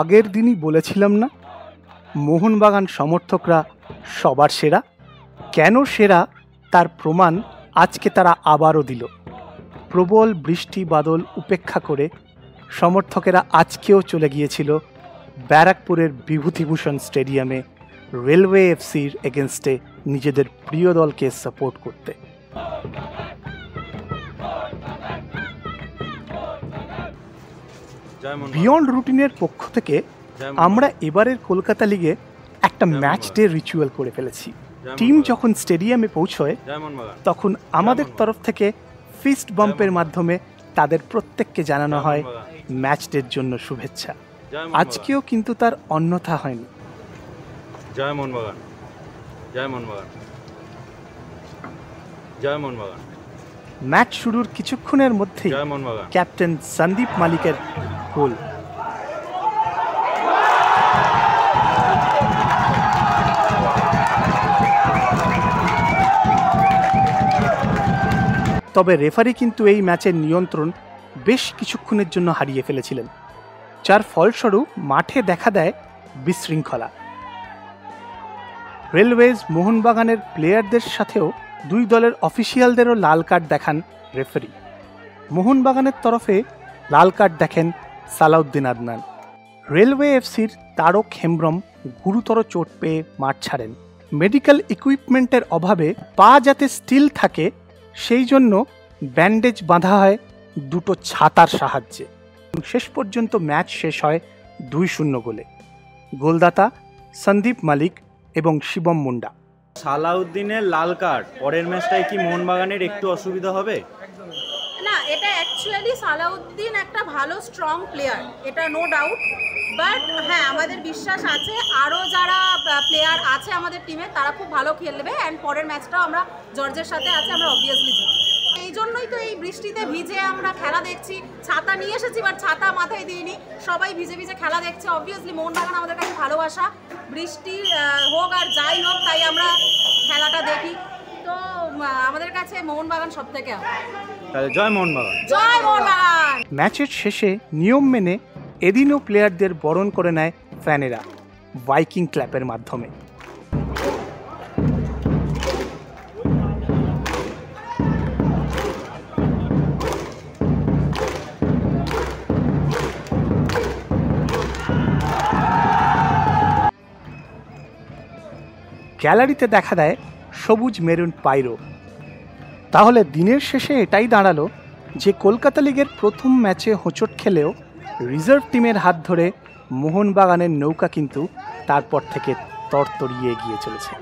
আগের দিনই বলেছিলাম না, মোহনবাগান সমর্থকরা সবার সেরা। কেন সেরা তার প্রমাণ আজকে তারা আবারও দিল। প্রবল বৃষ্টি বাদল উপেক্ষা করে সমর্থকেরা আজকেও চলে গিয়েছিল ব্যারাকপুরের বিভূতিভূষণ স্টেডিয়ামে রেলওয়ে এফসির এগেনস্টে নিজেদের প্রিয় দলকে সাপোর্ট করতে। বিয়ন্ড রুটিনের পক্ষ থেকে আমরা এবারের কলকাতা লিগে একটা ম্যাচ ডে রিচুয়াল করে ফেলেছি। টিম যখন স্টেডিয়ামে পৌঁছয় তখন আমাদের তরফ থেকে ফিস্ট বাম্পের মাধ্যমে তাদের প্রত্যেককে জানানো হয় ম্যাচ ডের জন্য শুভেচ্ছা। আজকেও কিন্তু তার অন্যথা হয়নি। জয় মোহনবাগান, জয় মোহনবাগান, জয় মোহনবাগান। ম্যাচ শুরুর কিছুক্ষণের মধ্যেই ক্যাপ্টেন সন্দীপ মালিকের গোল। তবে রেফারি কিন্তু এই ম্যাচের নিয়ন্ত্রণ বেশ কিছুক্ষণের জন্য হারিয়ে ফেলেছিলেন, যার ফলস্বরূপ মাঠে দেখা দেয় বিশৃঙ্খলা। রেলওয়েজ মোহনবাগানের প্লেয়ারদের সাথেও দুই দলের অফিসিয়ালদেরও লাল কার্ড দেখান রেফারি। মোহনবাগানের তরফে লাল কার্ড দেখেন সালাউদ্দিন আদনান। রেলওয়ে এফসির তারক হেমব্রম গুরুতর চোট পেয়ে মাঠ ছাড়েন। মেডিকেল ইকুইপমেন্টের অভাবে পা যাতে স্টিল থাকে সেই জন্য ব্যান্ডেজ বাঁধা হয় দুটো ছাতার সাহায্যে। শেষ পর্যন্ত ম্যাচ শেষ হয় 2-0 গোলে। গোলদাতা সন্দীপ মালিক এবং শিবম মুন্ডা। সালাউদ্দিনের লাল কার্ড, পরের ম্যাচটায় কি মোহনবাগানের একটু অসুবিধা হবে? না, এটা অ্যাকচুয়ালি সালাউদ্দিন একটা ভালো স্ট্রং প্লেয়ার, এটা নো ডাউট। বাট হ্যাঁ, আমাদের বিশ্বাস আছে আরও যারা প্লেয়ার আছে আমাদের টিমে তারা খুব ভালো খেলবে। অ্যান্ড পরের ম্যাচটাও আমরা জর্জের সাথে আছে, আমরা অবভিয়াসলি জিতব। এই জন্যই তো এই বৃষ্টিতে ভিজে আমরা খেলা দেখছি। ছাতা নিয়ে এসেছি বাট ছাতা মাথায় দিইনি, সবাই ভিজে ভিজে খেলা দেখছে। অবভিয়াসলি মোহনবাগান আমাদের কাছে ভালোবাসা, বৃষ্টি হোক আর যাই হোক তাই আমরা খেলাটা দেখি। তো আমাদের কাছে মোহনবাগান সব থেকে। জয় মোহনবাগান, জয় মোহনবাগান। ম্যাচের শেষে নিয়ম মেনে এদিনও প্লেয়ারদের বরণ করে নেয় ফ্যানেরা ভাইকিং ক্ল্যাপের মাধ্যমে। গ্যালারিতে দেখা দেয় সবুজ মেরুন পাইরো। তাহলে দিনের শেষে এটাই দাঁড়ালো যে কলকাতা লিগের প্রথম ম্যাচে হোঁচট খেলেও রিজার্ভ টিমের হাত ধরে মোহনবাগানের নৌকা কিন্তু তারপর থেকে তরতরিয়ে এগিয়ে চলেছে।